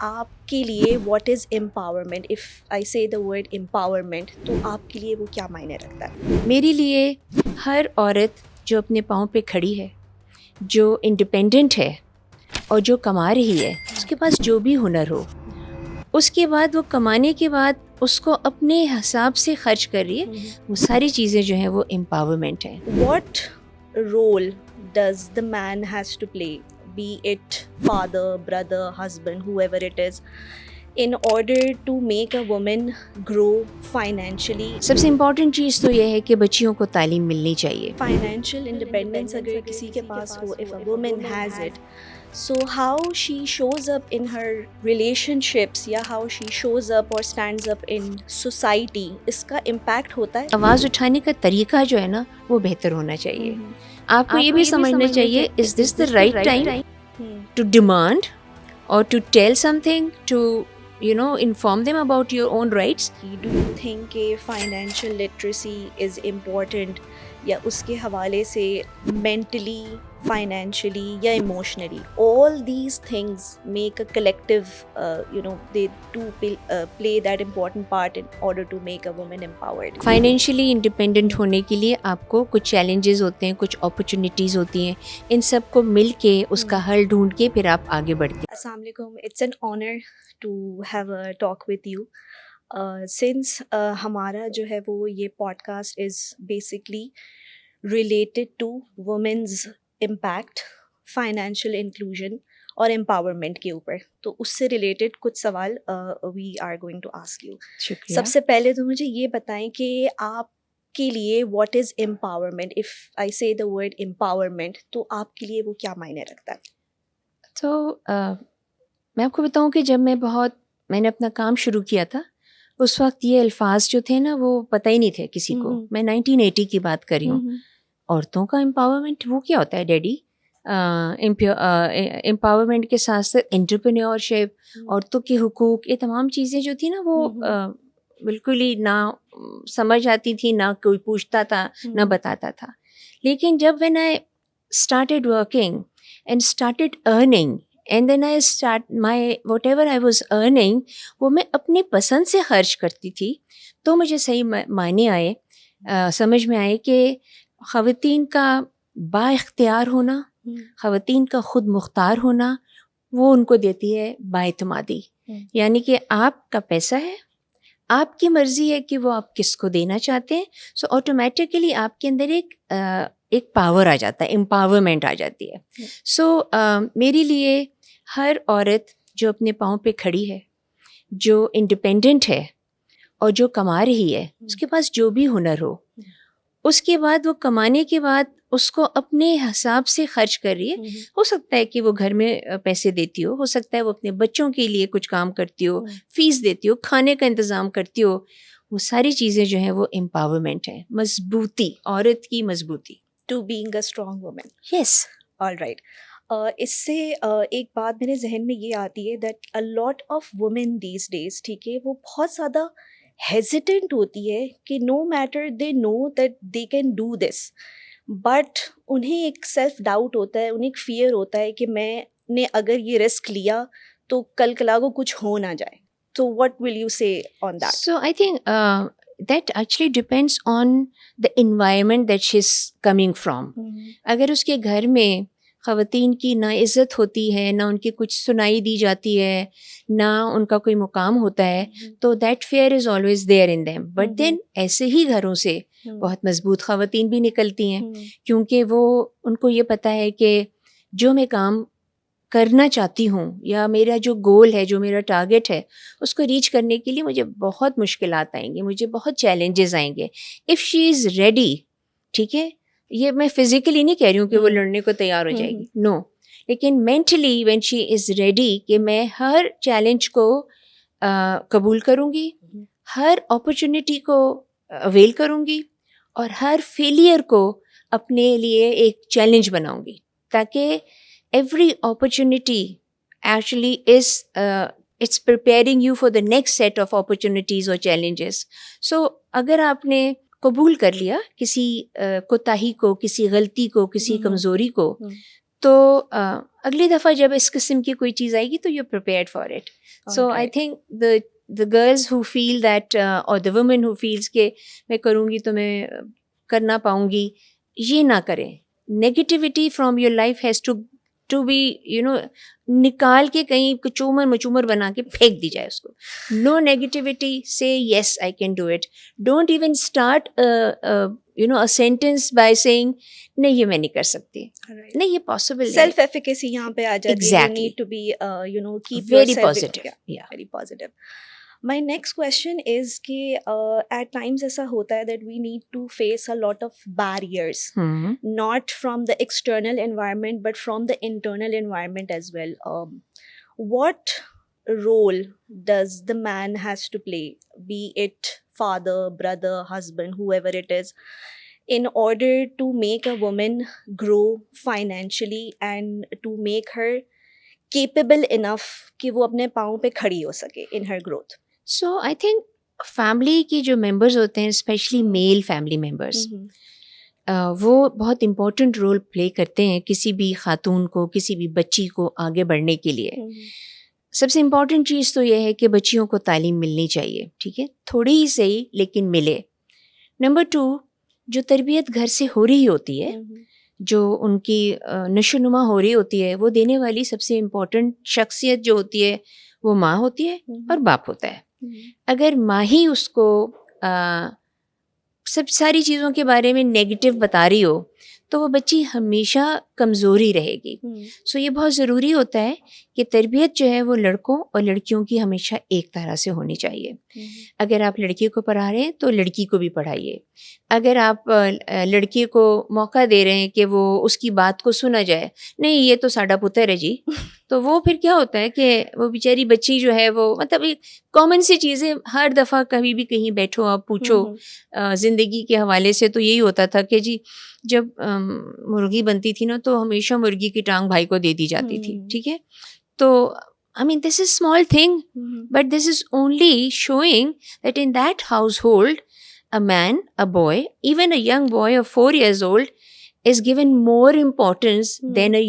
آپ کے لیے what is empowerment? If I سے دا ورڈ امپاورمنٹ تو آپ کے لیے وہ کیا معنی رکھتا ہے؟ میرے لیے ہر عورت جو اپنے پاؤں پہ کھڑی ہے، جو انڈیپینڈنٹ ہے اور جو کما رہی ہے، اس کے پاس جو بھی ہنر ہو، اس کے بعد وہ کمانے کے بعد اس کو اپنے حساب سے خرچ کر رہی ہے، وہ ساری چیزیں جو ہیں وہ امپاورمنٹ ہیں. What role does the man has to play, be it father, brother, husband, whoever it is, in order to make a woman grow financially؟ سب سے امپورٹنٹ چیز تو یہ ہے کہ بچیوں کو تعلیم ملنی چاہیے. فائنینشیل انڈیپینڈنس اگر کسی کے پاس ہو، if a woman has it, so how she shows up in her relationships یا how she shows up or stands up in society، اس کا امپیکٹ ہوتا ہے. آواز اٹھانے کا طریقہ جو ہے نا وہ بہتر ہونا چاہیے. آپ کو یہ بھی سمجھنا چاہیے is this the right time to demand اور to tell something, to inform them about your own rights. Do you think کہ فائنینشیل لٹریسی از امپورٹنٹ، یا اس کے حوالے سے مینٹلی، فائنینشیلی یا emotionally all these things make a collective they do play that important part in order to make a woman empowered. Financially independent ہونے کے لیے آپ کو کچھ چیلنجز ہوتے ہیں، کچھ اپرچونیٹیز ہوتی ہیں، ان سب کو مل کے اس کا حل ڈھونڈ کے پھر آپ آگے بڑھتے ہیں. السلام علیکم، it's an honour to have a talk with you. Since ہمارا جو ہے وہ یہ podcast is basically related to women's impact, financial inclusion اور امپاورمنٹ کے اوپر، تو اس سے ریلیٹڈ کچھ سوال we are going to ask you. شکریہ. سب سے پہلے تو مجھے یہ بتائیں کہ آپ کے لیے what is empowerment? If I سے دا ورڈ امپاورمنٹ تو آپ کے لیے وہ کیا معنی رکھتا ہے؟ تو میں آپ کو بتاؤں کہ جب میں نے اپنا کام شروع کیا تھا، اس وقت یہ الفاظ جو تھے نا وہ پتہ ہی نہیں تھے کسی کو. میں 1980 کی بات کر رہی ہوں. عورتوں کا امپاورمنٹ وہ کیا ہوتا ہے ڈیڈی؟ امپاورمنٹ کے ساتھ ساتھ انٹرپرینیورشپ، عورتوں کے حقوق، یہ تمام چیزیں جو تھیں نا وہ بالکل ہی نہ سمجھ آتی تھی، نہ کوئی پوچھتا تھا، نہ بتاتا تھا. لیکن جب when I started working and started earning and then I start my whatever I was earning وہ میں اپنی پسند سے خرچ کرتی تھی، تو مجھے صحیح معنی آئے، سمجھ میں آئے کہ خواتین کا با اختیار ہونا، خواتین کا خود مختار ہونا، وہ ان کو دیتی ہے با اعتمادی. یعنی کہ آپ کا پیسہ ہے، آپ کی مرضی ہے کہ وہ آپ کس کو دینا چاہتے ہیں، سو آٹومیٹیکلی آپ کے اندر ایک پاور آ جاتا ہے، امپاورمنٹ آ جاتی ہے. سو میرے لیے ہر عورت جو اپنے پاؤں پہ کھڑی ہے، جو انڈیپینڈنٹ ہے اور جو کما رہی ہے، اس کے پاس جو بھی ہنر ہو، اس کے بعد وہ کمانے کے بعد اس کو اپنے حساب سے خرچ کر رہی ہے. ہو سکتا ہے کہ وہ گھر میں پیسے دیتی ہو سکتا ہے وہ اپنے بچوں کے لیے کچھ کام کرتی ہو، فیس دیتی ہو، کھانے کا انتظام کرتی ہو. وہ ساری چیزیں جو ہیں وہ امپاورمنٹ ہیں، مضبوطی، عورت کی مضبوطی. To being a strong woman. Yes. All right. اس سے ایک بات میرے ذہن میں یہ آتی ہے that a lot of women these days, ٹھیک ہے، وہ بہت زیادہ ہیزیٹنٹ ہوتی ہے کہ no matter they know that they can do this, but انہیں ایک سیلف ڈاؤٹ ہوتا ہے، انہیں ایک فیئر ہوتا ہے کہ میں نے اگر یہ رسک لیا تو کل کلا کو کچھ ہو نہ جائے. تو what will you say on that? So I think that actually depends on the environment that she's coming from. اگر اس کے گھر میں خواتین کی نہ عزت ہوتی ہے، نہ ان کی کچھ سنائی دی جاتی ہے، نہ ان کا کوئی مقام ہوتا ہے، تو that fear is always there in them. But then ایسے ہی گھروں سے بہت مضبوط خواتین بھی نکلتی ہیں، کیونکہ وہ ان کو یہ پتہ ہے کہ جو میں کام کرنا چاہتی ہوں یا میرا جو گول ہے، جو میرا ٹارگٹ ہے، اس کو ریچ کرنے کے لیے مجھے بہت مشکلات آئیں گے، مجھے بہت چیلنجز آئیں گے. اف شی از ریڈی، ٹھیک ہے، یہ میں فزیکلی نہیں کہہ رہی ہوں کہ وہ لڑنے کو تیار ہو جائے گی، نو، لیکن mentally when she is ready کہ میں ہر چیلنج کو قبول کروں گی، ہر اپرچونیٹی کو اویل کروں گی، اور ہر فیلئر کو اپنے لیے ایک چیلنج بناؤں گی، تاکہ every opportunity actually is it's preparing you for the next set of opportunities or challenges. So اگر آپ نے قبول کر لیا کسی کوتاہی کو، کسی غلطی کو، کسی کمزوری کو، تو اگلی دفعہ جب اس قسم کی کوئی چیز آئے گی تو you prepared for it. So I think the girls who feel that or the women who feels کہ میں کروں گی تو میں کر نہ پاؤں گی, یہ نہ کریں. Negativity from your life has to be نکال کے کہیں چومر مچومر بنا کے پھینک دی جائے اس کو. نو نیگیٹیوٹی, سے yes I can do it. Don't even start a sentence by saying نہیں یہ میں نہیں کر سکتی, نہیں یہ پاسبل ہے. سیلف ایفیکیسی یہاں پہ آ جاتی ہے. You need to be keep very yourself positive. yeah, very positive. My next question is کہ at times ایسا ہوتا ہے that we need to face a lot of barriers, not from the external environment but from the internal environment as well. What role does the man has to play, be it father, brother, husband, whoever it is, in order to make a woman grow financially and to make her capable enough کہ وہ اپنے پاؤں پہ کھڑی ہو سکے in her growth? So I think family کی جو members ہوتے ہیں, اسپیشلی میل فیملی ممبرس, وہ بہت امپورٹنٹ رول پلے کرتے ہیں کسی بھی خاتون کو, کسی بھی بچی کو آگے بڑھنے کے لیے. سب سے امپورٹنٹ چیز تو یہ ہے کہ بچیوں کو تعلیم ملنی چاہیے, ٹھیک ہے, تھوڑی ہی صحیح لیکن ملے. نمبر 2, جو تربیت گھر سے ہو رہی ہوتی ہے, جو ان کی نشو نما ہو رہی ہوتی ہے, وہ دینے والی سب سے امپورٹنٹ شخصیت جو ہوتی ہے وہ ماں ہوتی ہے اور باپ ہوتا ہے. اگر ماں ہی اس کو سب ساری چیزوں کے بارے میں نیگیٹو بتا رہی ہو تو وہ بچی ہمیشہ کمزوری رہے گی. سو یہ بہت ضروری ہوتا ہے کہ تربیت جو ہے وہ لڑکوں اور لڑکیوں کی ہمیشہ ایک طرح سے ہونی چاہیے. اگر آپ لڑکی کو پڑھا رہے ہیں تو لڑکی کو بھی پڑھائیے. اگر آپ لڑکی کو موقع دے رہے ہیں کہ وہ اس کی بات کو سنا جائے, نہیں یہ تو ساڈا پتر ہے جی, تو وہ پھر کیا ہوتا ہے کہ وہ بیچاری بچی جو ہے وہ مطلب کامن سی چیزیں ہر دفعہ کبھی بھی کہیں بیٹھو آپ پوچھو زندگی کے حوالے سے, تو یہی ہوتا تھا کہ جی جب مرغی بنتی تھی نا تو ہمیشہ مرغی کی ٹانگ بھائی کو دے دی جاتی تھی, ٹھیک ہے. تو I mean this is small thing, but this is only showing that in that household a man, a boy, even a young boy of 4 years old is given more importance than a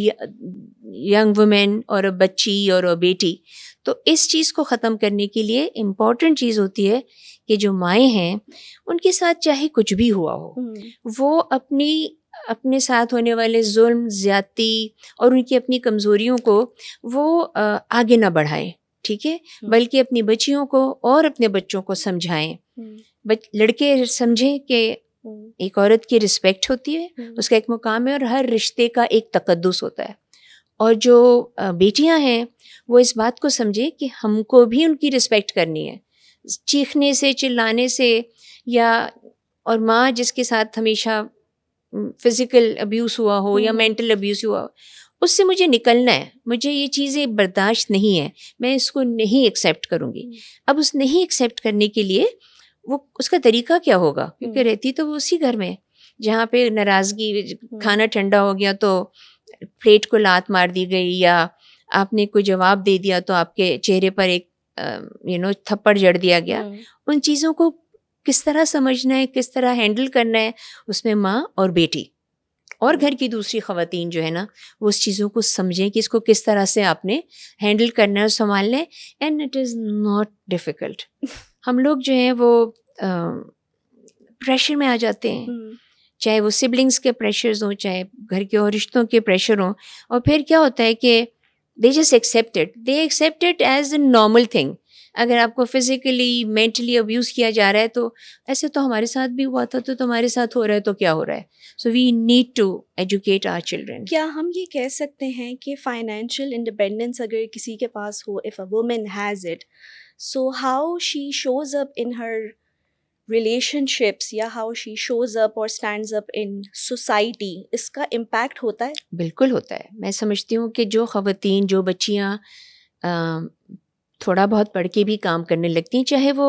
young woman or a بچی or a بیٹی. تو اس چیز کو ختم کرنے کے لیے important چیز ہوتی ہے کہ جو مائیں ہیں ان کے ساتھ چاہے کچھ بھی ہوا ہو, وہ اپنے ساتھ ہونے والے ظلم, زیادتی اور ان کی اپنی کمزوریوں کو وہ آگے نہ بڑھائیں, ٹھیک ہے, بلکہ اپنی بچیوں کو اور اپنے بچوں کو سمجھائیں. لڑکے سمجھیں کہ ایک عورت کی رسپیکٹ ہوتی ہے, اس کا ایک مقام ہے اور ہر رشتے کا ایک تقدس ہوتا ہے. اور جو بیٹیاں ہیں وہ اس بات کو سمجھیں کہ ہم کو بھی ان کی رسپیکٹ کرنی ہے, چیخنے سے, چلانے سے, یا اور ماں جس کے ساتھ ہمیشہ فزیکل ابیوز ہوا ہو یا مینٹل ابیوز ہوا ہو, اس سے مجھے نکلنا ہے, مجھے یہ چیزیں برداشت نہیں ہیں, میں اس کو نہیں ایکسیپٹ کروں گی. اب اس نہیں ایکسیپٹ کرنے کے لیے وہ اس کا طریقہ کیا ہوگا, کیونکہ رہتی تو وہ اسی گھر میں جہاں پہ ناراضگی, کھانا ٹھنڈا ہو گیا تو پلیٹ کو لات مار دی گئی, یا آپ نے کوئی جواب دے دیا تو آپ کے چہرے پر ایک تھپڑ جڑ دیا گیا. ان چیزوں کو کس طرح سمجھنا ہے, کس طرح ہینڈل کرنا ہے, اس میں ماں اور بیٹی اور گھر کی دوسری خواتین جو ہے نا وہ اس چیزوں کو سمجھیں کہ اس کو کس طرح سے آپ نے ہینڈل کرنا ہے اور سنبھالنا ہے. And it is not difficult. ہم لوگ جو ہیں وہ پریشر میں آ جاتے ہیں, چاہے وہ سبلنگس کے پریشرز ہوں, چاہے گھر کے اور رشتوں کے پریشر ہوں, اور پھر کیا ہوتا ہے کہ they just accept it as a normal thing. اگر آپ کو فزیکلی مینٹلی ابیوز کیا جا رہا ہے تو ایسے تو ہمارے ساتھ بھی ہوا تھا, تو تمہارے ساتھ ہو رہا ہے تو کیا ہو رہا ہے. So we need to educate our children. کیا ہم یہ کہہ سکتے ہیں کہ فائنینشیل انڈیپینڈنس اگر کسی کے پاس ہو, if a woman has it, so how she shows up in her relationships یا how she shows up or stands up in society, اس کا امپیکٹ ہوتا ہے؟ بالکل ہوتا ہے. میں سمجھتی ہوں کہ جو خواتین, جو بچیاں تھوڑا بہت پڑھ کے بھی کام کرنے لگتی ہیں, چاہے وہ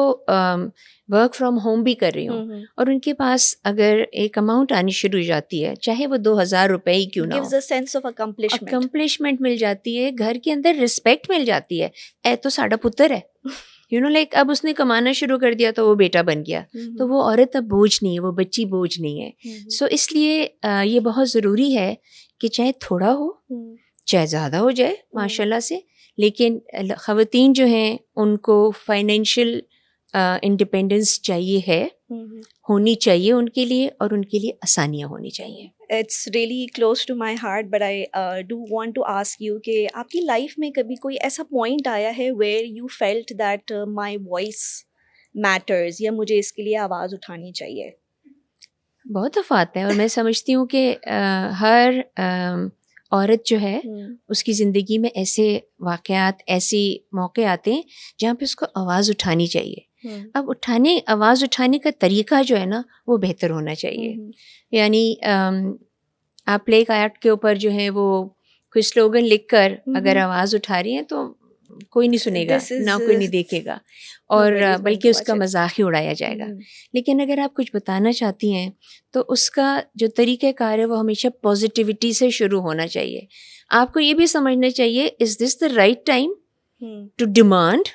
ورک فرام ہوم بھی کر رہی ہوں, اور ان کے پاس اگر ایک اماؤنٹ آنی شروع ہو جاتی ہے, چاہے وہ 2,000 روپے ہی کیوں نہ ہو, gives a sense of accomplishment مل جاتی ہے, گھر کے اندر رسپیکٹ مل جاتی ہے. اے تو ساڈا پتر ہے, لائک اب اس نے کمانا شروع کر دیا تو وہ بیٹا بن گیا, تو وہ عورت اب بوجھ نہیں ہے, وہ بچی بوجھ نہیں ہے. سو اس لیے یہ بہت ضروری ہے کہ چاہے تھوڑا ہو چاہے زیادہ ہو جائے ماشاء اللہ سے، لیکن خواتین جو ہیں ان کو فائنینشیل انڈیپینڈنس چاہیے ہے، ہونی چاہیے ان کے لیے، اور ان کے لیے آسانیاں ہونی چاہیے. It's really close to my heart, but I do want to ask you کہ آپ کی لائف میں کبھی کوئی ایسا پوائنٹ آیا ہے where you felt that my voice matters یا مجھے اس کے لیے آواز اٹھانی چاہیے؟ بہت دفعات ہیں، اور میں سمجھتی ہوں کہ ہر عورت جو ہے اس کی زندگی میں ایسے واقعات، ایسے موقع آتے ہیں جہاں پہ اس کو آواز اٹھانی چاہیے. اب آواز اٹھانے کا طریقہ جو ہے نا وہ بہتر ہونا چاہیے. یعنی آپ پلے کارڈ کے اوپر جو ہے وہ کوئی سلوگن لکھ کر اگر آواز اٹھا رہی ہیں تو کوئی نہیں سنے گا، نہ کوئی نہیں دیکھے گا، اور بلکہ اس کا مذاق ہی اڑایا جائے گا. لیکن اگر آپ کچھ بتانا چاہتی ہیں تو اس کا جو طریقہ کار ہے وہ ہمیشہ پازیٹیوٹی سے شروع ہونا چاہیے. آپ کو یہ بھی سمجھنا چاہیے is this the right time to demand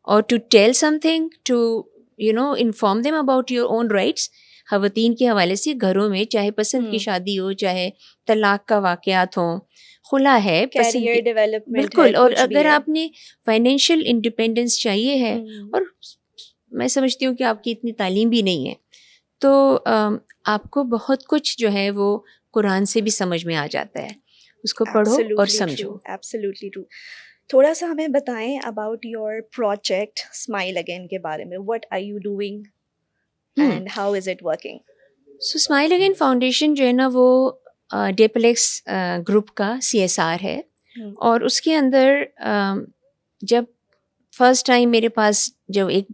اور to tell something, to inform them about your own rights. خواتین کے حوالے سے گھروں میں چاہے پسند کی شادی ہو، چاہے طلاق کا واقعات ہوں، خلا ہے، کیریئر ڈیولپمنٹ، بالکل. اور اگر آپ نے فائنینشیل انڈیپینڈنس چاہیے ہے، اور میں سمجھتی ہوں کہ آپ کی اتنی تعلیم بھی نہیں ہے، تو آپ کو بہت کچھ جو ہے وہ قرآن سے بھی سمجھ میں آ جاتا ہے. اس کو پڑھو اور سمجھو. Absolutely true. تھوڑا سا ہمیں بتائیں about your project Smile Again کے بارے میں. What are you doing and how is it working? So Smile Again Foundation جو ہے نا وہ ڈیپلیکس گروپ کا CSR ہے، اور اس کے اندر جب فرسٹ ٹائم میرے پاس جب ایک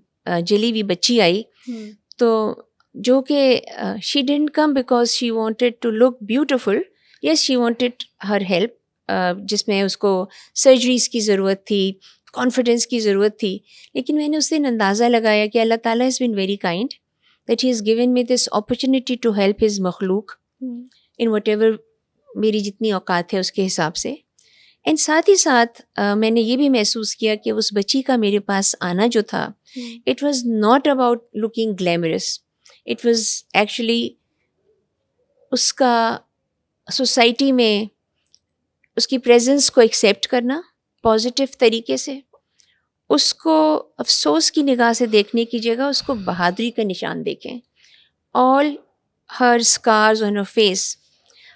جلی ہوئی بچی آئی، تو جو کہ she didn't come because she wanted to look beautiful, yes she wanted her help, جس میں اس کو سرجریز کی ضرورت تھی، کانفیڈنس کی ضرورت تھی. لیکن میں نے اس دن اندازہ لگایا کہ اللہ تعالیٰ has been very kind that he has given me this opportunity to help his مخلوق in whatever میری جتنی اوقات ہے اس کے حساب سے. اینڈ ساتھ ہی ساتھ میں نے یہ بھی محسوس کیا کہ اس بچی کا میرے پاس آنا جو تھا، it was not about looking glamorous, it was actually اس کا سوسائٹی میں اس کی پریزنس کو ایکسیپٹ کرنا پازیٹیو طریقے سے، اس کو افسوس کی نگاہ سے دیکھنے کی جگہ اس کو بہادری کا نشان دیکھیں. All her scars on her face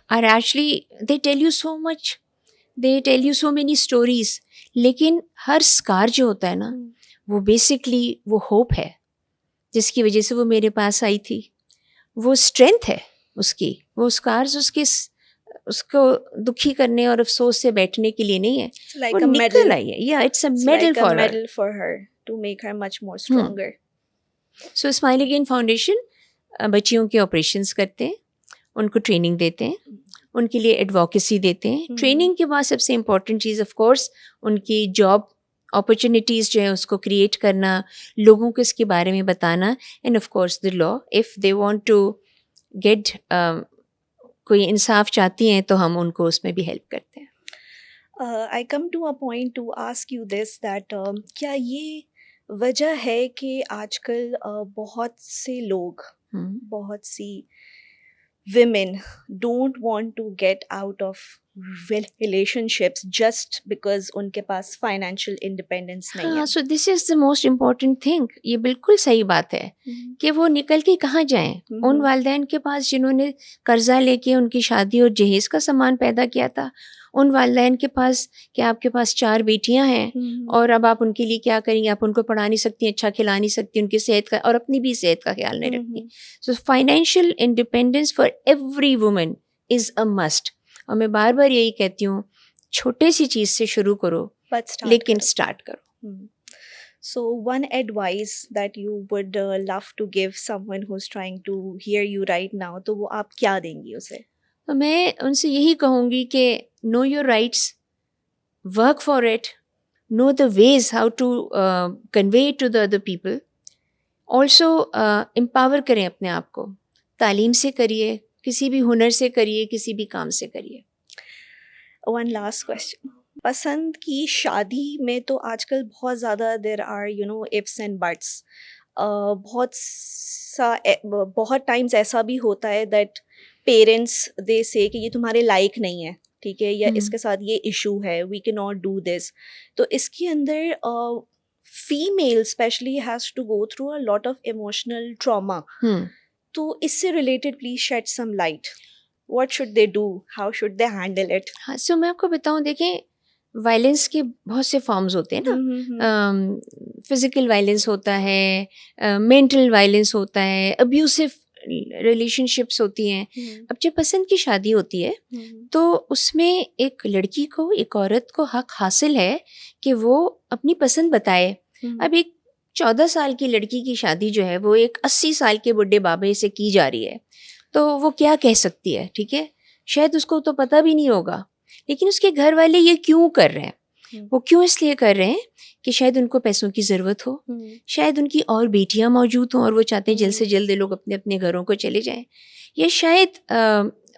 are actually they tell you so much, they tell you so many stories. لیکن ہر اسکار جو ہوتا ہے نا وہ بیسکلی وہ ہوپ ہے جس کی وجہ سے وہ میرے پاس آئی تھی. وہ اسٹرینتھ ہے اس کی، وہ اسکارز اس کو دکھی کرنے اور افسوس سے بیٹھنے کے لیے نہیں ہے، وہ نکل آئی ہے. یا it's a medal for her to make her much more stronger. So Smile Again Foundation بچیوں کے آپریشنس کرتے ہیں، ان کو ٹریننگ دیتے ہیں، ان کے لیے ایڈوکیسی دیتے ہیں. ٹریننگ کے بعد سب سے امپورٹنٹ چیز آف کورس ان کی جاب اپرچونیٹیز جو ہے اس کو کریٹ کرنا، لوگوں کو اس کے بارے میں بتانا، and of course the law if they want to get کوئی انصاف چاہتی ہیں تو ہم ان کو اس میں بھی ہیلپ کرتے ہیں. I come to a point to ask you this that کیا یہ وجہ ہے کہ آج کل بہت سے لوگ، بہت سی women don't want to get out of relationships just because ان کے پاس financial independence نہیں ہے؟ سو دس از دا موسٹ امپورٹنٹ تھنگ. یہ بالکل صحیح بات ہے کہ وہ نکل کے کہاں جائیں. ان والدین کے پاس جنہوں نے قرضہ لے کے ان کی شادی اور جہیز کا سامان پیدا کیا تھا، ان والدین کے پاس کہ آپ کے پاس 4 بیٹیاں ہیں اور اب آپ ان کے لیے کیا کریں گے، آپ ان کو پڑھا نہیں سکتی، اچھا کھلا نہیں سکتی، ان کی صحت کا اور اپنی بھی صحت کا خیال نہیں رکھتی. So financial independence for every woman is a must. اور میں بار بار یہی کہتی ہوں، چھوٹے سی چیز سے شروع کرو لیکن اسٹارٹ کرو. So one advice that you would love to give someone who's trying to hear you right now, تو وہ آپ کیا دیں گی اسے؟ تو میں ان سے یہی کہوں گی کہ know your rights, work for it, know the ways how to convey it to the other people. Also empower کریں اپنے آپ کو، تعلیم سے کریے، کسی بھی ہنر سے کریے، کسی بھی کام سے کریے. One last question. پسند کی شادی میں تو آج کل بہت زیادہ there are ifs and buts. بہت ٹائمز ایسا بھی ہوتا ہے that parents they say کہ یہ تمہارے لائق نہیں ہے. ٹھیک ہے, یا اس کے ساتھ یہ ایشو ہے, وی کی ناٹ ڈو دس. تو اس کے اندر female specially has to go through a lot of emotional trauma. تو اس سے related please shed some light. What should they do, how should they handle it? ہاں سو میں آپ کو بتاؤں, دیکھیں وائلنس کے بہت سے فارمز ہوتے ہیں نا. فزیکل وائلنس ہوتا ہے, مینٹل وائلنس ہوتا ہے, ابیوسو ریلیشن شپس ہوتی ہیں. اب جب پسند کی شادی ہوتی ہے تو اس میں ایک لڑکی کو, ایک عورت کو حق حاصل ہے کہ وہ اپنی پسند بتائے. اب ایک 14 سال کی لڑکی کی شادی جو ہے وہ ایک 80 سال کے بڈھے بابے سے کی جا رہی ہے, تو وہ کیا کہہ سکتی ہے؟ ٹھیک ہے, شاید اس کو تو پتہ بھی نہیں ہوگا, لیکن اس کے گھر والے یہ کیوں کر رہے ہیں؟ وہ کیوں اس لیے کر رہے ہیں کہ شاید ان کو پیسوں کی ضرورت ہو, شاید ان کی اور بیٹیاں موجود ہوں اور وہ چاہتے ہیں جلد سے جلد لوگ اپنے اپنے گھروں کو چلے جائیں, یا شاید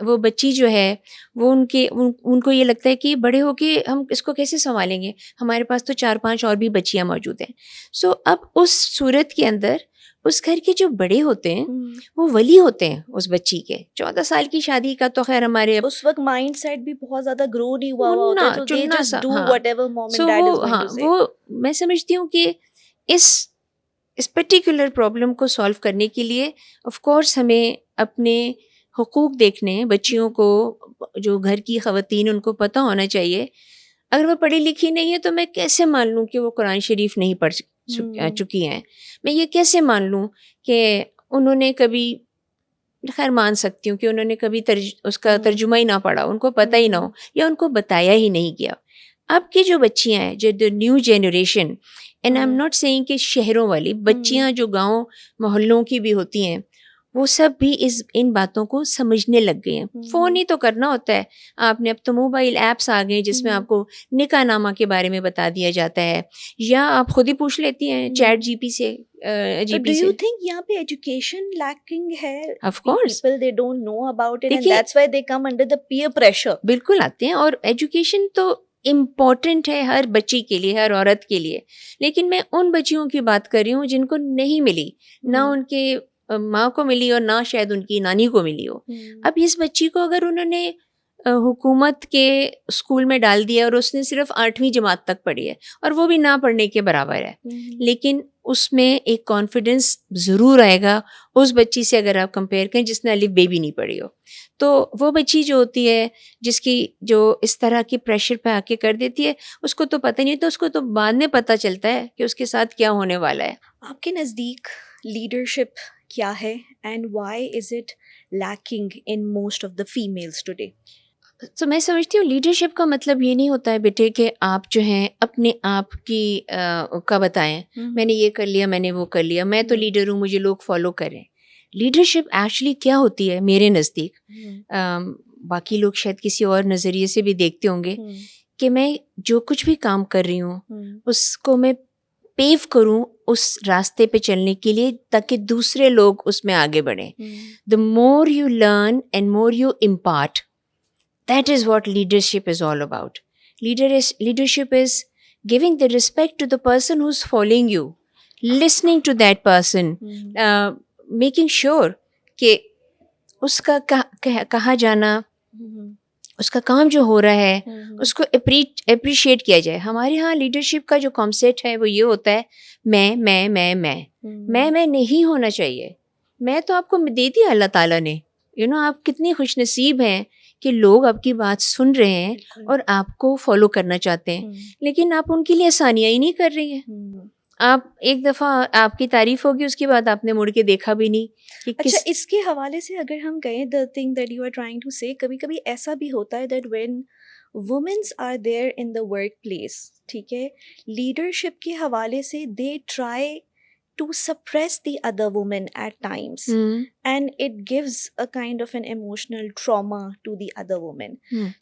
وہ بچی جو ہے وہ ان کو یہ لگتا ہے کہ بڑے ہو کے ہم اس کو کیسے سنبھالیں گے, ہمارے پاس تو 4-5 اور بھی بچیاں موجود ہیں. سو اب اس صورت کے اندر اس گھر کے جو بڑے ہوتے ہیں وہ ولی ہوتے ہیں اس بچی کے. 14 سال کی شادی کا تو خیر ہمارے اس وقت مائنڈ سیٹ بھی بہت زیادہ گرو نہیں ہوا ہوتا ہے, تو they just do whatever mom and dad is going to say. وہ میں سمجھتی ہوں کہ اس پرٹیکولر پرابلم کو سالو کرنے کے لیے آف کورس ہمیں اپنے حقوق دیکھنے, بچیوں کو, جو گھر کی خواتین ان کو پتہ ہونا چاہیے. اگر وہ پڑھی لکھی نہیں ہے تو میں کیسے مان لوں کہ وہ قرآن شریف نہیں پڑھ چکی ہیں؟ میں یہ کیسے مان لوں کہ انہوں نے کبھی, خیر مان سکتی ہوں کہ انہوں نے کبھی اس کا ترجمہ ہی نہ پڑھا, ان کو پتہ ہی نہ ہو, یا ان کو بتایا ہی نہیں گیا. اب کی جو بچیاں ہیں, جو new generation, and I am not seeing کہ شہروں والی بچیاں جو گاؤں محلوں کی بھی ہوتی ہیں, وہ سب بھی ان باتوں کو سمجھنے لگ گئے ہیں. فون ہی تو کرنا ہوتا ہے آپ نے, اب تو موبائل ایپس آ گئے جس میں آپ کو نکاح نامہ کے بارے میں بتا دیا جاتا ہے, یا آپ خود ہی پوچھ لیتی ہیں چیٹ جی پی سے. ڈو یو تھنک یہاں پہ ایجوکیشن لیکنگ ہے؟ Of course people they don't know about it and that's why they come under the peer pressure. بالکل آتے ہیں, اور ایجوکیشن تو امپورٹنٹ ہے ہر بچی کے لیے, ہر عورت کے لیے. لیکن میں ان بچیوں کی بات کر رہی ہوں جن کو نہیں ملی, نہ ان کے ماں کو ملی اور نہ شاید ان کی نانی کو ملی ہو. اب اس بچی کو اگر انہوں نے حکومت کے اسکول میں ڈال دیا اور اس نے صرف 8ویں جماعت تک پڑھی ہے, اور وہ بھی نہ پڑھنے کے برابر ہے, لیکن اس میں ایک کانفیڈنس ضرور آئے گا اس بچی سے اگر آپ کمپیئر کریں جس نے الف بے بھی نہیں پڑھی ہو. تو وہ بچی جو ہوتی ہے جس کی جو اس طرح کی پریشر پہ آ کے کر دیتی ہے, اس کو تو پتہ نہیں, تو اس کو تو بعد میں پتہ چلتا ہے کہ اس کے ساتھ کیا ہونے والا ہے. آپ کے نزدیک لیڈرشپ کیا ہے, and why is it lacking in most of the families today? تو میں سمجھتی ہوں لیڈرشپ کا مطلب یہ نہیں ہوتا ہے بیٹے کہ آپ جو ہیں اپنے آپ کی کا بتائیں, میں نے یہ کر لیا, میں نے وہ کر لیا, میں تو لیڈر ہوں, مجھے لوگ فالو کریں. لیڈرشپ ایکچولی کیا ہوتی ہے میرے نزدیک, باقی لوگ شاید کسی اور نظریے سے بھی دیکھتے ہوں گے, کہ میں جو کچھ بھی کام کر رہی ہوں اس کو میں پیو کروں اس راستے پہ چلنے کے لیے تاکہ دوسرے لوگ اس میں آگے بڑھیں. The more you learn and more you impart, that is what leadership is all about. Leadership is giving the respect to the person who's following you, listening to that person, making sure کہ اس کا کہا جانا, اس کا کام جو ہو رہا ہے اس کو appreciate کیا جائے. ہمارے ہاں لیڈرشپ کا جو کانسیپٹ ہے وہ یہ ہوتا ہے میں نہیں ہونا چاہیے. میں تو آپ کو دے دیا اللہ تعالیٰ نے, آپ کتنی خوش نصیب ہیں کہ لوگ آپ کی بات سن رہے ہیں اور آپ کو فالو کرنا چاہتے ہیں, لیکن آپ ان کے لیے آسانیاں ہی نہیں کر رہی ہیں. آپ ایک دفعہ آپ کی تعریف ہوگی, اس کے بعد آپ نے مڑ کے دیکھا بھی نہیں. اچھا, اس کے حوالے سے اگر ہم کہیں the thing that you are trying to say, کبھی کبھی ایسا بھی ہوتا ہے that when women are there in the workplace, ٹھیک ہے, لیڈرشپ کے حوالے سے they try to suppress the other woman at times, and it gives a kind of an emotional trauma to the other woman.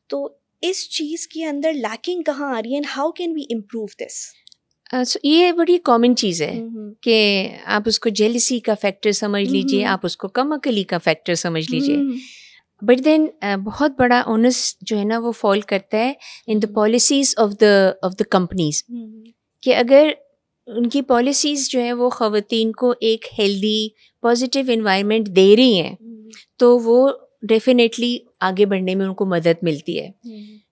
تو اس چیز کے اندر lacking کہاں آ رہی ہے, and how can we improve this? یہ بڑی کامن چیز ہے کہ آپ اس کو جیلسی کا فیکٹر سمجھ لیجئے, آپ اس کو کم عقلی کا فیکٹر سمجھ لیجئے, بٹ دین بہت بڑا اونس جو ہے نا وہ فال کرتا ہے in the policies of the companies, کہ اگر ان کی پالیسیز جو ہیں وہ خواتین کو ایک ہیلدی پازیٹیو انوائرمنٹ دے رہی ہیں, تو وہ ڈیفینیٹلی آگے بڑھنے میں ان کو مدد ملتی ہے.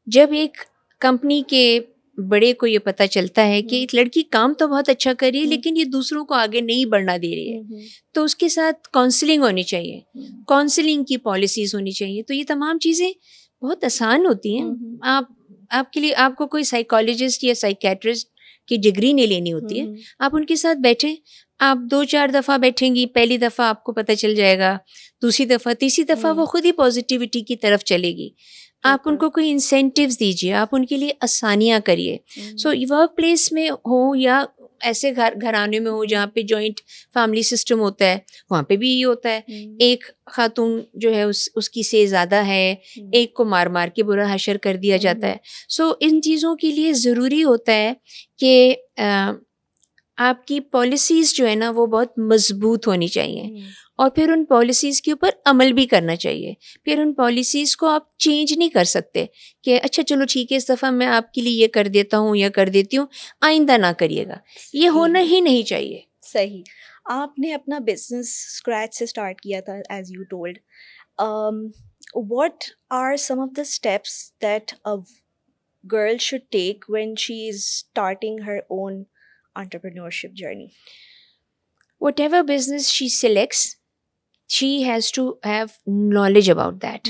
جب ایک کمپنی کے بڑے کو یہ پتہ چلتا ہے کہ ایک لڑکی کام تو بہت اچھا کر رہی ہے لیکن یہ دوسروں کو آگے نہیں بڑھنا دے رہی ہے, تو اس کے ساتھ کاؤنسلنگ ہونی چاہیے, کاؤنسلنگ کی پالیسیز ہونی چاہیے. تو یہ تمام چیزیں بہت آسان ہوتی ہیں. آپ کے لیے آپ کو کوئی سائیکالوجسٹ یا سائیکیٹرسٹ کی ڈگری نہیں لینی ہوتی ہے. آپ ان کے ساتھ بیٹھیں, آپ 2-4 دفعہ بیٹھیں گی, پہلی دفعہ آپ کو پتہ چل جائے گا, دوسری دفعہ تیسری دفعہ وہ خود ہی پازیٹیوٹی کی طرف چلے گی. آپ ان کو کوئی انسینٹیوز دیجیے, آپ ان کے لیے آسانیاں کریے. سو ورک پلیس میں ہو یا ایسے گھرانے میں ہو جہاں پہ جوائنٹ فیملی سسٹم ہوتا ہے, وہاں پہ بھی یہ ہوتا ہے. ایک خاتون جو ہے اس کی سے زیادہ ہے, ایک کو مار مار کے برا حشر کر دیا جاتا ہے. سو ان چیزوں کے لیے ضروری ہوتا ہے کہ آپ کی پالیسیز جو ہے نا وہ بہت مضبوط ہونی چاہیے, اور پھر ان پالیسیز کے اوپر عمل بھی کرنا چاہیے. پھر ان پالیسیز کو آپ چینج نہیں کر سکتے کہ اچھا چلو ٹھیک ہے اس دفعہ میں آپ کے لیے یہ کر دیتا ہوں یا کر دیتی ہوں, آئندہ نہ کریے گا. یہ ہونا ہی نہیں چاہیے. صحیح. آپ نے اپنا بزنس اسکریچ سے اسٹارٹ کیا تھا as you told. What are some of the steps that a girl should take when she is starting her own entrepreneurship journey? Whatever business she selects, she has to have knowledge about that.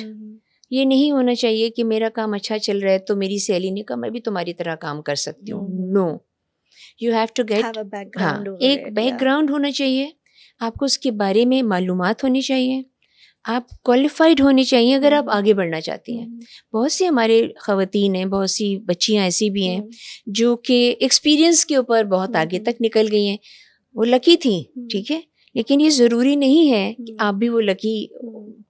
یہ نہیں ہونا چاہیے کہ میرا کام اچھا چل رہا ہے تو میری سہیلی نے کہا میں بھی تمہاری طرح کام کر سکتی ہوں. نو, یو ہیو ٹو گیٹ ایک بیک گراؤنڈ ہونا چاہیے. آپ کو اس کے بارے میں معلومات ہونی چاہیے, آپ کوالیفائڈ ہونی چاہیے اگر آپ آگے بڑھنا چاہتی ہیں. بہت سی ہمارے خواتین ہیں, بہت سی بچیاں ایسی بھی ہیں جو کہ ایکسپیرئنس کے اوپر بہت آگے تک نکل گئی ہیں. وہ لکی تھیں, ٹھیک ہے, لیکن یہ ضروری نہیں ہے کہ آپ بھی وہ لکی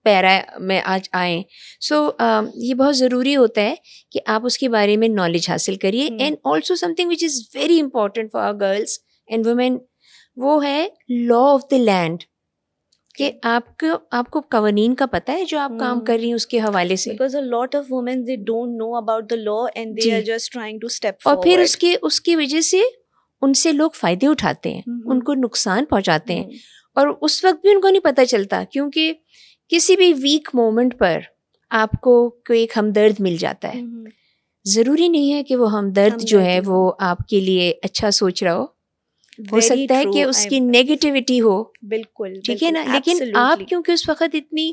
پیرا میں آج آئیں. سو یہ بہت ضروری ہوتا ہے کہ آپ اس کے بارے میں نالج حاصل کریے. And also something which is very important for our girls and women, وہ ہے لا آف دا لینڈ, کہ آپ کو قوانین کا پتہ ہے جو آپ کام کر رہی ہیں اس کے حوالے سے. Because a lot of women they don't know about the law and they are just trying to step اور forward. پھر اس کی وجہ سے ان سے لوگ فائدے اٹھاتے ہیں, ان کو نقصان پہنچاتے ہیں, اور اس وقت بھی ان کو نہیں پتہ چلتا, کیونکہ کسی بھی ویک مومنٹ پر آپ کو کوئی ایک ہمدرد مل جاتا ہے. ضروری نہیں ہے کہ وہ ہمدرد جو ہے وہ آپ کے لیے اچھا سوچ رہا ہو سکتا ہے کہ اس کی نیگیٹیوٹی ہو. بالکل, ٹھیک ہے نا, لیکن آپ کیونکہ اس وقت اتنی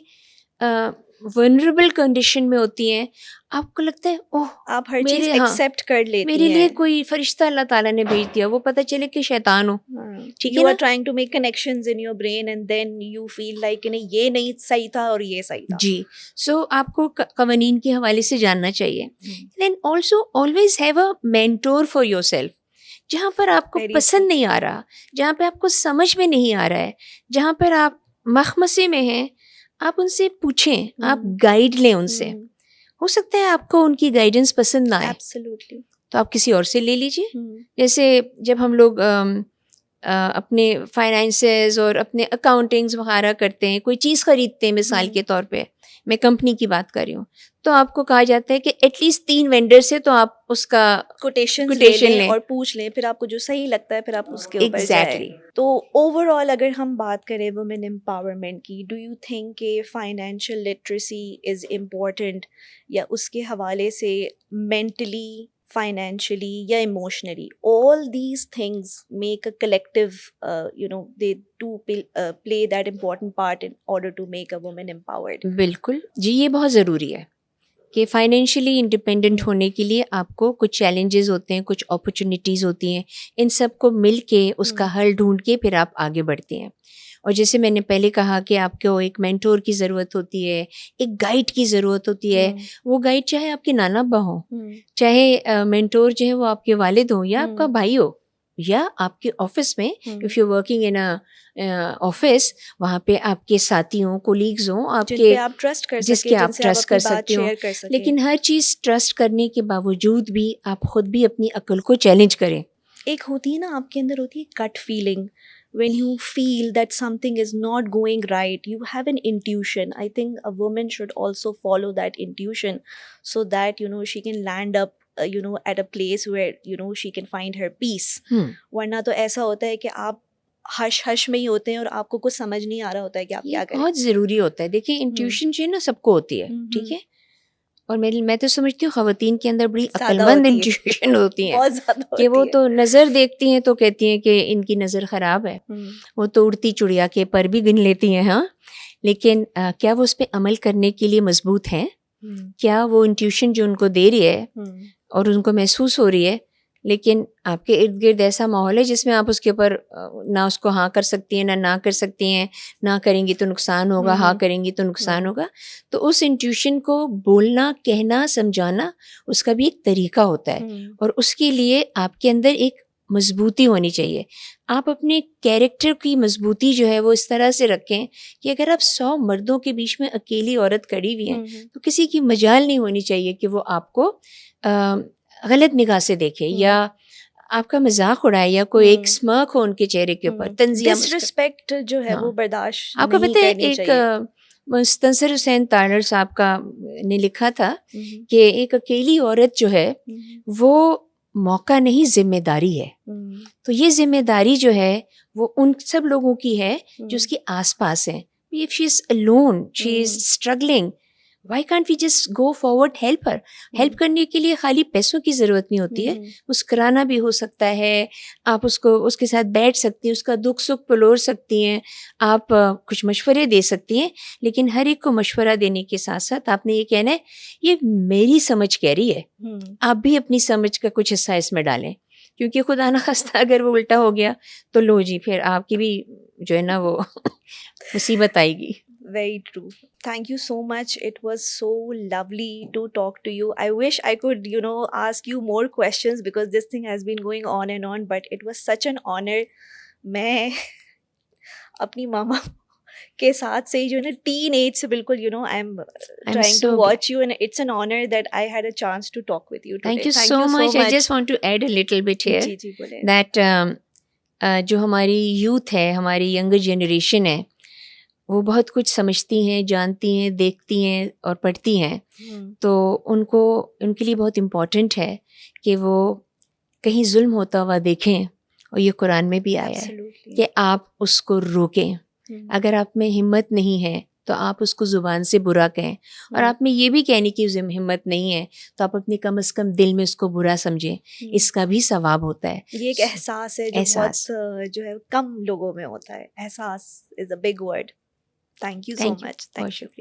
ونریبل کنڈیشن میں ہوتی ہیں, آپ کو لگتا ہے اوہ آپ ہر چیز ایکسیپٹ کر لیتی ہیں, میرے لیے کوئی فرشتہ اللہ تعالیٰ نے بھیج دیا, وہ پتہ چلے کہ شیطان ہو. ٹھیک ہے, you are trying to make connections in your brain and then you feel like یہ نہیں صحیح تھا اور یہ صحیح تھا. جی, سو آپ کو قوانین کے حوالے سے جاننا چاہیے. Then also always have a mentor for yourself. جہاں پر آپ کو پسند نہیں آ رہا, جہاں پہ آپ کو سمجھ میں نہیں آ رہا ہے, جہاں پر آپ مخمصے میں ہیں, آپ ان سے پوچھیں, آپ گائیڈ لیں ان سے. ہو سکتا ہے آپ کو ان کی گائیڈنس پسند نہ آئے, تو آپ کسی اور سے لے لیجیے. جیسے جب ہم لوگ اپنے فائنینسز اور اپنے اکاؤنٹنگز وغیرہ کرتے ہیں, کوئی چیز خریدتے ہیں, مثال کے طور پہ میں کمپنی کی بات کر رہی ہوں, تو آپ کو کہا جاتا ہے کہ ایٹ لیسٹ 3 وینڈر سے تو آپ اس کا کوٹیشن لیں اور پوچھ لیں, پھر آپ کو جو صحیح لگتا ہے پھر آپ اس کے اوپر جائیں. تو اوور آل اگر ہم بات کریں وومن امپاورمنٹ کی, ڈو یو تھنک کہ فائنینشیل لٹریسی از امپورٹنٹ, یا اس کے حوالے سے مینٹلی, financially یا emotionally, all these things make a collective they do play that important part in order to make a woman empowered. بالکل جی, یہ بہت ضروری ہے کہ فائنینشلی انڈیپینڈنٹ ہونے کے لیے آپ کو کچھ چیلنجز ہوتے ہیں, کچھ اپرچونیٹیز ہوتی ہیں, ان سب کو مل کے اس کا حل ڈھونڈ کے پھر آپ آگے بڑھتے ہیں. اور جیسے میں نے پہلے کہا کہ آپ کو ایک مینٹور کی ضرورت ہوتی ہے, ایک گائیڈ کی ضرورت ہوتی ہے. وہ گائیڈ چاہے آپ کے نانا ابا ہوں, چاہے مینٹور جو ہے وہ آپ کے والد ہوں یا آپ کا بھائی ہو, یا آپ کے آفس میں if you working in office, وہاں پہ آپ کے ساتھی ہوں, کولیگز ہوں, آپ کے جس کے آپ ٹرسٹ کر سکتے ہوں. لیکن ہر چیز ٹرسٹ کرنے کے باوجود بھی آپ خود بھی اپنی عقل کو چیلنج کریں. ایک ہوتی ہے نا آپ کے اندر ہوتی ہے کٹ feeling, when you feel that something is not going right, you have an intuition. I think a woman should also follow that intuition so that she can land up at a place where she can find her peace. ورنہ تو ایسا ہوتا ہے کہ آپ ہش ہش میں ہی ہوتے ہیں اور آپ کو کچھ سمجھ نہیں آ رہا ہوتا ہے کہ آپ یہ کیا کریں. بہت ضروری ہوتا ہے. دیکھیں انٹیوشن جو ہے نا سب کو ہوتی ہے, ٹھیک ہے, اور میں تو سمجھتی ہوں خواتین کے اندر بڑی زیادہ عقل مند ہوتی ہے. انٹیوشن ہوتی ہیں بہت زیادہ کہ وہ ہوتی ہے. تو نظر دیکھتی ہیں تو کہتی ہیں کہ ان کی نظر خراب ہے, وہ تو اڑتی چڑیا کے پر بھی گن لیتی ہیں, ہاں, لیکن کیا وہ اس پہ عمل کرنے کے لیے مضبوط ہیں؟ کیا وہ انٹیوشن جو ان کو دے رہی ہے اور ان کو محسوس ہو رہی ہے, لیکن آپ کے ارد گرد ایسا ماحول ہے جس میں آپ اس کے اوپر نہ اس کو ہاں کر سکتی ہیں نہ کر سکتی ہیں, نہ کریں گی تو نقصان ہوگا, ہاں کریں گی تو نقصان ہوگا. تو اس انٹیوشن کو بولنا, کہنا, سمجھانا اس کا بھی ایک طریقہ ہوتا ہے, اور اس کے لیے آپ کے اندر ایک مضبوطی ہونی چاہیے. آپ اپنے کیریکٹر کی مضبوطی جو ہے وہ اس طرح سے رکھیں کہ اگر آپ 100 مردوں کے بیچ میں اکیلی عورت کھڑی ہوئی ہیں تو کسی کی مجال نہیں ہونی چاہیے کہ وہ آپ کو غلط نگاہ سے دیکھے یا آپ کا مذاق اڑائے یا کوئی ایک اسمرک ہو ان کے چہرے کے اوپر. تنزیہ ڈس رسپیکٹ جو ہے وہ برداشت آپ کو نہیں پتہ ہے, کرنی ایک چاہیے. مستنصر حسین تارڑ صاحب کا نے لکھا تھا کہ ایک اکیلی عورت جو ہے وہ موقع نہیں ذمہ داری ہے. تو یہ ذمہ داری جو ہے وہ ان سب لوگوں کی ہے جو اس کے آس پاس ہیں. If she is alone, she is struggling, why can't we just go forward, help her? Help کرنے کے لیے خالی پیسوں کی ضرورت نہیں ہوتی ہے, مسکرانا بھی ہو سکتا ہے, آپ اس کے ساتھ بیٹھ سکتی ہیں, اس کا دکھ سکھ پلور سکتی ہیں, آپ کچھ مشورے دے سکتی ہیں, لیکن ہر ایک کو مشورہ دینے کے ساتھ ساتھ آپ نے یہ کہنا ہے یہ میری سمجھ کہہ رہی ہے, آپ بھی اپنی سمجھ کا کچھ حصہ اس میں ڈالیں, کیونکہ خدا نخواستہ اگر وہ الٹا ہو گیا تو لو جی پھر آپ کی بھی جو ہے نا وہ مصیبت آئے گی. Very true. Thank you so much. It was so lovely to talk to you. I wish I could, ask you more questions because this thing has been going on, but it was such an honor. میں اپنی ماما کے ساتھ سے جو ہے نا teen age سے بالکل I am trying to watch you and it's an honor that I had a chance to talk with you today. Thank you so much. I just want to add a little bit here that جو ہماری youth ہے, ہماری younger generation ہے, وہ بہت کچھ سمجھتی ہیں, جانتی ہیں, دیکھتی ہیں اور پڑھتی ہیں, تو ان کے لیے بہت امپورٹنٹ ہے کہ وہ کہیں ظلم ہوتا ہوا دیکھیں, اور یہ قرآن میں بھی آیا ہے کہ آپ اس کو روکیں. اگر آپ میں ہمت نہیں ہے تو آپ اس کو زبان سے برا کہیں, اور آپ میں یہ بھی کہنے کی ہمت نہیں ہے تو آپ اپنے کم از کم دل میں اس کو برا سمجھیں, اس کا بھی ثواب ہوتا ہے. یہ ایک احساس ہے جو بہت جو ہے کم لوگوں میں ہوتا ہے. احساس is a big word. Thank you so much. بہت شکریہ.